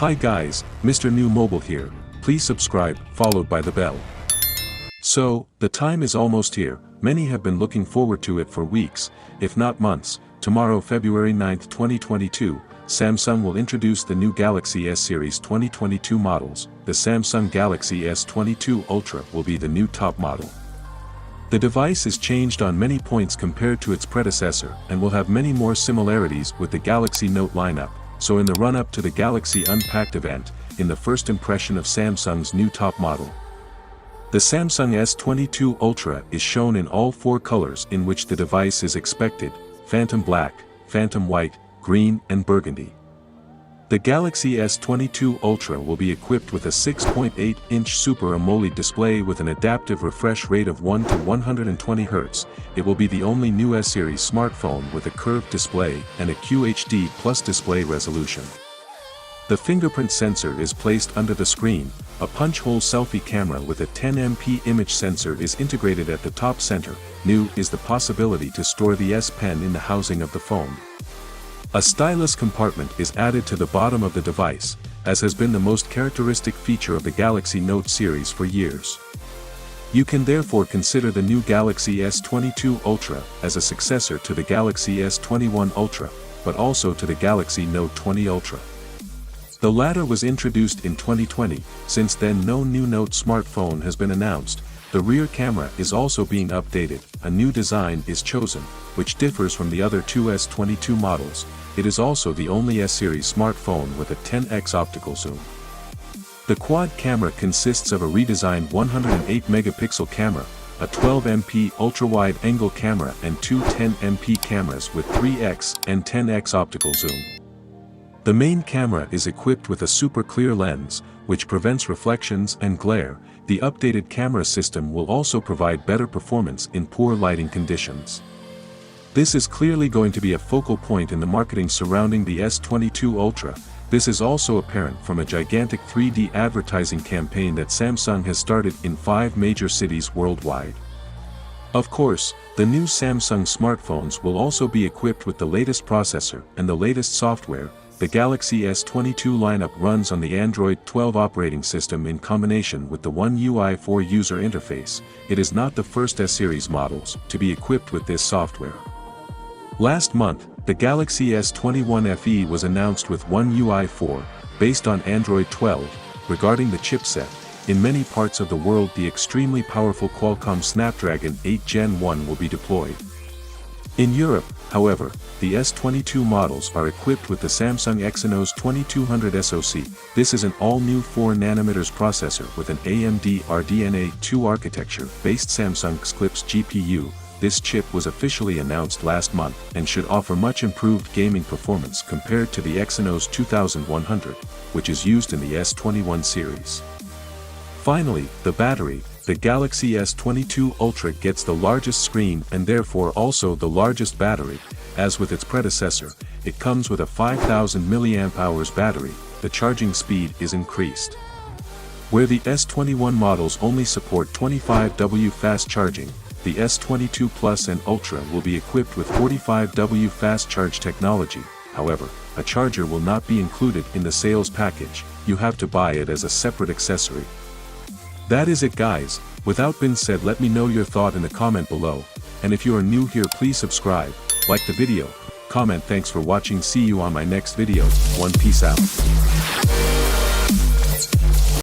Hi guys, Mrnewmobile here, please subscribe, followed by the bell. So, the time is almost here, many have been looking forward to it for weeks, if not months. Tomorrow, February 9, 2022, Samsung will introduce the new Galaxy S Series 2022 models. The Samsung Galaxy S22 Ultra will be the new top model. The device is changed on many points compared to its predecessor and will have many more similarities with the Galaxy Note lineup. So in the run-up to the Galaxy Unpacked event, in the first impression of Samsung's new top model, the Samsung S22 Ultra is shown in all four colors in which the device is expected: Phantom Black, Phantom White, Green and Burgundy. The Galaxy S22 Ultra will be equipped with a 6.8-inch Super AMOLED display with an adaptive refresh rate of 1 to 120 Hz. It will be the only new S-series smartphone with a curved display and a QHD+ display resolution. The fingerprint sensor is placed under the screen. A punch-hole selfie camera with a 10MP image sensor is integrated at the top center. New is the possibility to store the S Pen in the housing of the phone. A stylus compartment is added to the bottom of the device, as has been the most characteristic feature of the Galaxy Note series for years. You can therefore consider the new Galaxy S22 Ultra as a successor to the Galaxy S21 Ultra, but also to the Galaxy Note 20 Ultra. The latter was introduced in 2020, since then no new Note smartphone has been announced. The rear camera is also being updated. A new design is chosen, which differs from the other two S22 models. It is also the only S-series smartphone with a 10x optical zoom. The quad camera consists of a redesigned 108-megapixel camera, a 12MP ultra-wide-angle camera and two 10MP cameras with 3x and 10x optical zoom. The main camera is equipped with a super clear lens, which prevents reflections and glare. The updated camera system will also provide better performance in poor lighting conditions. This is clearly going to be a focal point in the marketing surrounding the S22 Ultra. This is also apparent from a gigantic 3D advertising campaign that Samsung has started in 5 major cities worldwide. Of course, the new Samsung smartphones will also be equipped with the latest processor and the latest software. The Galaxy S22 lineup runs on the Android 12 operating system in combination with the One UI 4 user interface. It is not the first S-series models to be equipped with this software. Last month, the Galaxy S21 FE was announced with One UI 4, based on Android 12. Regarding the chipset, in many parts of the world the extremely powerful Qualcomm Snapdragon 8 Gen 1 will be deployed. In Europe, however, the S22 models are equipped with the Samsung Exynos 2200 SoC. This is an all-new 4nm processor with an AMD RDNA 2 architecture based Samsung Eclipse GPU. This chip was officially announced last month and should offer much improved gaming performance compared to the Exynos 2100, which is used in the S21 series. Finally, the battery. The Galaxy S22 Ultra gets the largest screen and therefore also the largest battery. As with its predecessor, it comes with a 5000 mAh battery. The charging speed is increased. Where the S21 models only support 25W fast charging, the S22 Plus and Ultra will be equipped with 45W fast charge technology. However, a charger will not be included in the sales package. You have to buy it as a separate accessory. That is it guys. Without being said, let me know your thought in the comment below, and if you are new here please subscribe, like the video, comment. Thanks for watching, see you on my next video. One, peace out.